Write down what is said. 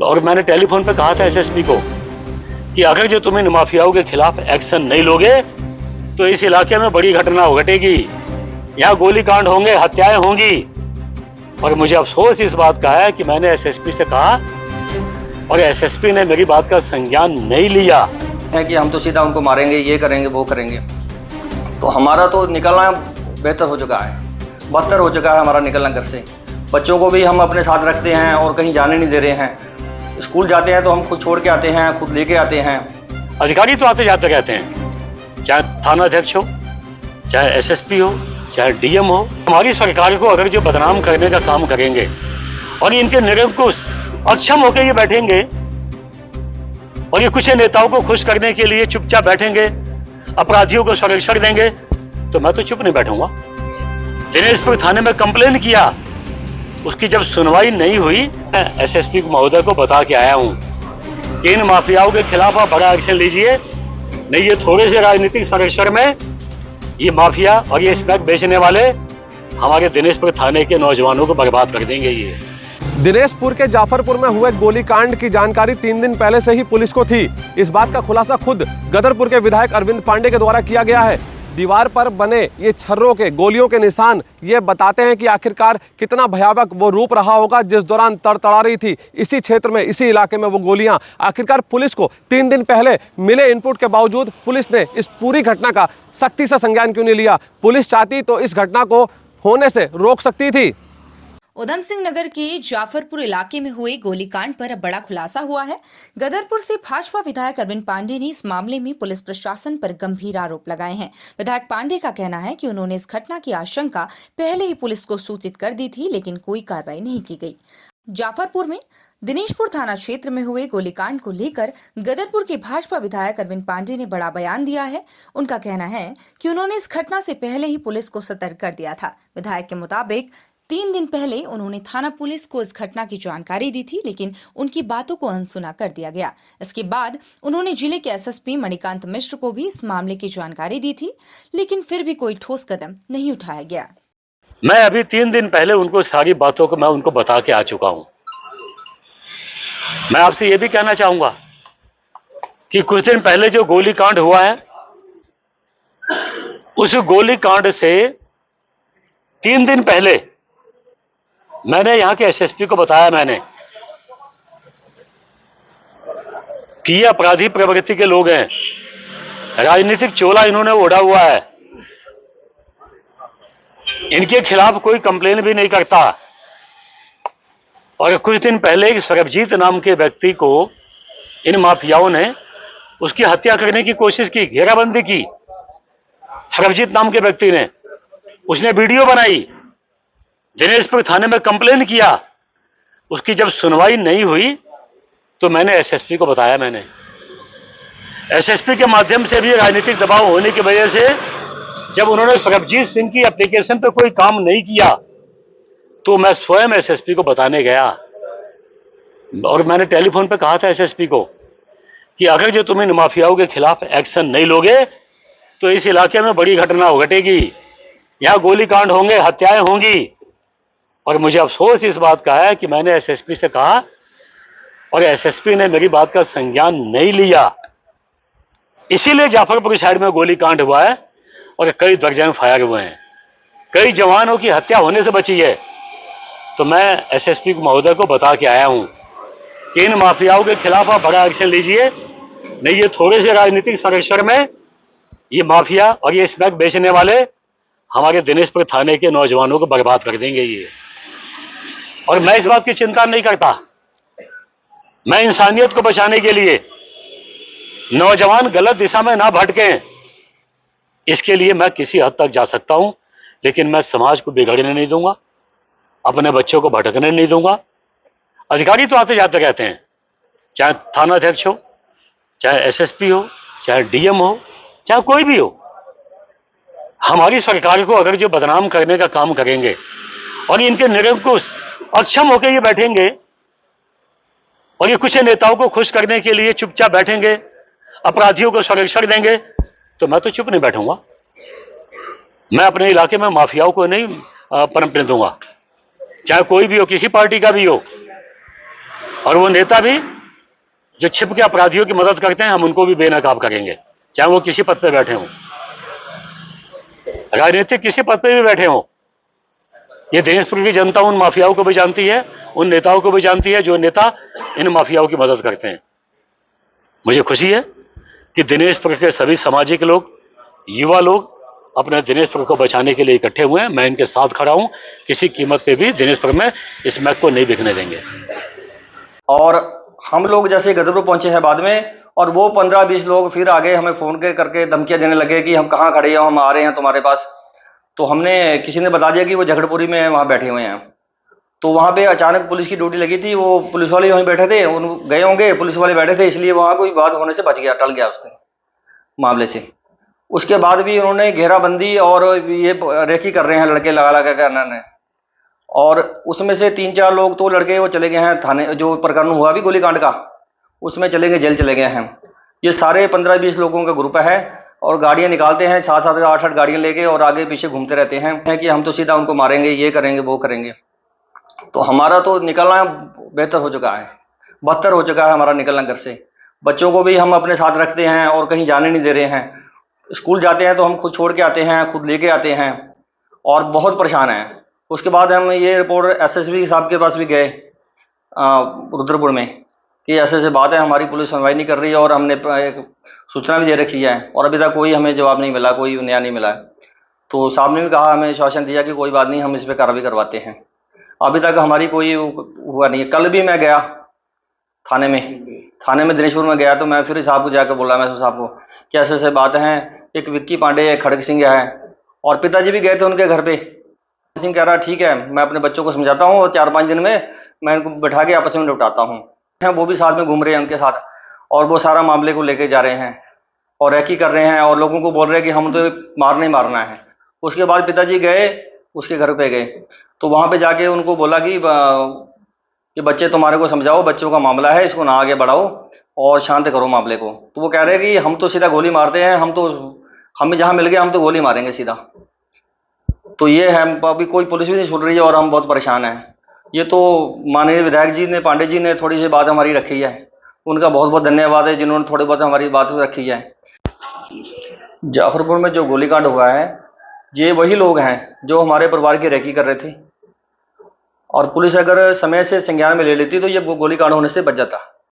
और मैंने टेलीफोन पे कहा था एसएसपी को कि अगर जो तुम इन माफियाओं के खिलाफ एक्शन नहीं लोगे तो इस इलाके में बड़ी घटना घटेगी, यहाँ गोलीकांड होंगे, हत्याएं होंगी। और मुझे अफसोस इस बात का है कि मैंने एसएसपी से कहा और एसएसपी ने मेरी बात का संज्ञान नहीं लिया है कि हम तो सीधा उनको मारेंगे, ये करेंगे, वो करेंगे। तो हमारा तो निकलना बेहतर हो चुका है, बदतर हो चुका है हमारा निकलना घर से। बच्चों को भी हम अपने साथ रखते हैं और कहीं जाने नहीं दे रहे हैं। स्कूल जाते हैं तो हम खुद छोड़ के आते हैं, खुद लेके आते हैं। अधिकारी तो आते जाते रहते हैं, चाहे थाना अध्यक्ष हो, चाहे एसएसपी हो, चाहे डीएम हो। हमारी सरकार को अगर जो बदनाम करने का काम करेंगे और इनके निरंकुश अक्षम होकर ये बैठेंगे और ये कुछ नेताओं को खुश करने के लिए चुपचाप बैठेंगे, अपराधियों को संरक्षण देंगे, तो मैं तो चुप नहीं बैठूंगा। दिनेशपुर थाने में कंप्लेन किया, उसकी जब सुनवाई नहीं हुई, मैं एसएसपी महोदय को बता के आया हूं कि इन माफियाओं के खिलाफ आप बड़ा एक्शन लीजिए, नहीं ये थोड़े से राजनीतिक संरक्षण में ये माफिया और ये स्मैक बेचने वाले हमारे दिनेशपुर थाने के नौजवानों को बर्बाद कर देंगे। ये दिनेशपुर के जाफरपुर में हुए गोलीकांड की जानकारी 3 दिन पहले से ही पुलिस को थी। इस बात का खुलासा खुद गदरपुर के विधायक अरविंद पांडे के द्वारा किया गया है। दीवार पर बने ये छर्रों के गोलियों के निशान ये बताते हैं कि आखिरकार कितना भयावह वो रूप रहा होगा जिस दौरान तड़तड़ा रही थी इसी क्षेत्र में, इसी इलाके में वो गोलियां। आखिरकार पुलिस को 3 दिन पहले मिले इनपुट के बावजूद पुलिस ने इस पूरी घटना का सख्ती से संज्ञान क्यों नहीं लिया? पुलिस चाहती तो इस घटना को होने से रोक सकती थी। उधम सिंह नगर के जाफरपुर इलाके में हुए गोलीकांड पर अब बड़ा खुलासा हुआ है। गदरपुर से भाजपा विधायक अरविंद पांडे ने इस मामले में पुलिस प्रशासन पर गंभीर आरोप लगाए हैं। विधायक पांडे का कहना है कि उन्होंने इस घटना की आशंका पहले ही पुलिस को सूचित कर दी थी, लेकिन कोई कार्रवाई नहीं की गई। जाफरपुर में दिनेशपुर थाना क्षेत्र में हुए गोलीकांड को लेकर गदरपुर के भाजपा विधायक अरविंद पांडे ने बड़ा बयान दिया है। उनका कहना है कि उन्होंने इस घटना से पहले ही पुलिस को सतर्क कर दिया था। विधायक के मुताबिक 3 दिन पहले उन्होंने थाना पुलिस को इस घटना की जानकारी दी थी, लेकिन उनकी बातों को अनसुना कर दिया गया। इसके बाद उन्होंने जिले के एसएसपी मणिकांत मिश्र को भी इस मामले की जानकारी दी थी, लेकिन फिर भी कोई ठोस कदम नहीं उठाया गया। मैं अभी 3 दिन पहले उनको सारी बातों को मैं उनको बता के आ चुका हूं। मैं आपसे यह भी कहना चाहूंगा कि कुछ दिन पहले जो गोलीकांड हुआ है, उस गोलीकांड से 3 दिन पहले मैंने यहां के एसएसपी को बताया मैंने कि ये अपराधी प्रवृत्ति के लोग हैं, राजनीतिक चोला इन्होंने ओढ़ा हुआ है, इनके खिलाफ कोई कंप्लेन भी नहीं करता। और कुछ दिन पहले एक सरबजीत नाम के व्यक्ति को इन माफियाओं ने उसकी हत्या करने की कोशिश की, घेराबंदी की। सरबजीत नाम के व्यक्ति ने, उसने वीडियो बनाई, दिनेशपुर थाने में कंप्लेन किया। उसकी जब सुनवाई नहीं हुई तो मैंने एसएसपी को बताया। मैंने एसएसपी के माध्यम से भी राजनीतिक दबाव होने की वजह से जब उन्होंने सरबजीत सिंह की एप्लीकेशन पे कोई काम नहीं किया तो मैं स्वयं एसएसपी को बताने गया और मैंने टेलीफोन पे कहा था एसएसपी को कि अगर जो तुम इन माफियाओं के खिलाफ एक्शन नहीं लोगे तो इस इलाके में बड़ी घटना घटेगी, यहाँ गोलीकांड होंगे, हत्याएं होंगी। और मुझे अफसोस इस बात का है कि मैंने एसएसपी से कहा और एसएसपी ने मेरी बात का संज्ञान नहीं लिया। इसीलिए जाफरपुर साइड में गोलीकांड हुआ है और कई दर्जन फायर हुए हैं, कई जवानों की हत्या होने से बची है। तो मैं एसएसपी महोदय को बता के आया हूं कि इन माफियाओं के खिलाफ आप बड़ा एक्शन लीजिए, नहीं ये थोड़े से राजनीतिक संरक्षण में ये माफिया और ये स्मैक बेचने वाले हमारे दिनेशपुर थाने के नौजवानों को बर्बाद कर देंगे ये। और मैं इस बात की चिंता नहीं करता। मैं इंसानियत को बचाने के लिए नौजवान गलत दिशा में ना भटकें, इसके लिए मैं किसी हद तक जा सकता हूं, लेकिन मैं समाज को बिगड़ने नहीं दूंगा, अपने बच्चों को भटकने नहीं दूंगा। अधिकारी तो आते जाते रहते हैं, चाहे थाना अध्यक्ष हो, चाहे एसएसपी हो, चाहे डीएम हो, चाहे कोई भी हो। हमारी सरकार को अगर जो बदनाम करने का काम करेंगे और इनके निरंकुश अक्षम होकर ये बैठेंगे और ये कुछ नेताओं को खुश करने के लिए चुपचाप बैठेंगे, अपराधियों को संरक्षण देंगे, तो मैं तो चुप नहीं बैठूंगा। मैं अपने इलाके में माफियाओं को नहीं पनपने दूंगा, चाहे कोई भी हो, किसी पार्टी का भी हो। और वो नेता भी जो छिप के अपराधियों की मदद करते हैं, हम उनको भी बेनकाब करेंगे, चाहे वो किसी पद पे बैठे हों, राजनीतिक किसी पद पे भी बैठे हों। ये दिनेशपुर की जनता उन माफियाओं को भी जानती है, उन नेताओं को भी जानती है जो नेता इन माफियाओं की मदद करते हैं। मुझे खुशी है कि दिनेशपुर के सभी सामाजिक लोग, युवा लोग अपने दिनेशपुर को बचाने के लिए इकट्ठे हुए हैं। मैं इनके साथ खड़ा हूं, किसी कीमत पे भी दिनेशपुर में इस मैक को नहीं बिकने देंगे। और हम लोग जैसे गदरपुर पहुंचे हैं बाद में, और वो 15-20 लोग फिर आगे हमें फ़ोन करके धमकियां देने लगे कि हम कहाँ खड़े हैं, हम आ रहे हैं तुम्हारे पास। तो हमने, किसी ने बता दिया कि वो झगड़पुरी में वहाँ बैठे हुए हैं। तो वहाँ पे अचानक पुलिस की ड्यूटी लगी थी, वो पुलिस वाले वहीं बैठे थे, उन गए होंगे, पुलिस वाले बैठे थे, इसलिए वहाँ कोई बात होने से बच गया, टल गया उसके मामले से। उसके बाद भी उन्होंने घेराबंदी और ये रेकी कर रहे हैं लड़के लगा लगा कर ने, और उसमें से 3-4 लोग तो लड़के वो चले गए हैं थाने, जो प्रकरण हुआ अभी गोलीकांड का, उसमें चले गए, जेल चले गए हैं। ये सारे 15-20 लोगों का ग्रुप है, और गाड़ियां निकालते हैं 7-7 8-8 गाड़ियां लेके, और आगे पीछे घूमते रहते हैं कि हम तो सीधा उनको मारेंगे, ये करेंगे, वो करेंगे। तो हमारा तो निकलना बेहतर हो चुका है, बदतर हो चुका है हमारा निकलना घर से। बच्चों को भी हम अपने साथ रखते हैं और कहीं जाने नहीं दे रहे हैं। स्कूल जाते हैं तो हम खुद छोड़ के आते हैं, खुद लेके आते हैं, और बहुत परेशान हैं। उसके बाद हम ये रिपोर्ट एसएसपी साहब के पास भी गए रुद्रपुर में कि ऐसे बात है, हमारी पुलिस सुनवाई नहीं कर रही है, और हमने एक सूचना भी दे रखी है, और अभी तक कोई हमें जवाब नहीं मिला, कोई न्याय नहीं मिला। तो साहब ने भी कहा, हमें आश्वासन दिया कि कोई बात नहीं, हम इस पर कार्रवाई करवाते हैं। अभी तक हमारी कोई हुआ नहीं है। कल भी मैं गया थाने में दिनेशपुर में गया, तो मैं फिर साहब को जाकर बोला, मैं साहब को कि ऐसे बात है, एक विक्की पांडे, एक खड़ग सिंह है, और पिताजी भी गए थे उनके घर पे। सिंह कह रहा ठीक है, मैं अपने बच्चों को समझाता हूँ, और 4-5 दिन में मैं इनको बैठा के आपस में निपटाता हूँ। वो भी साथ में घूम रहे हैं उनके साथ, और वो सारा मामले को लेके जा रहे हैं और रैकी कर रहे हैं, और लोगों को बोल रहे हैं कि हम तो मारना ही मारना है। उसके बाद पिताजी गए, उसके घर पे गए, तो वहाँ पे जाके उनको बोला कि बच्चे तुम्हारे को समझाओ, बच्चों का मामला है, इसको ना आगे बढ़ाओ और शांत करो मामले को। तो वो कह रहे हैं कि हम तो सीधा गोली मारते हैं, हमें जहाँ मिल गया हम तो गोली मारेंगे सीधा। तो ये है, अभी कोई पुलिस भी नहीं सुन रही है, और हम बहुत परेशान हैं। ये तो माननीय विधायक जी ने, पांडे जी ने थोड़ी सी बात हमारी रखी है, उनका बहुत बहुत धन्यवाद है, जिन्होंने थोड़ी बहुत हमारी बात रखी है। जाफरपुर में जो गोलीकांड हुआ है, ये वही लोग हैं जो हमारे परिवार की रेकी कर रहे थे, और पुलिस अगर समय से संज्ञान में ले लेती तो ये गोलीकांड होने से बच जाता।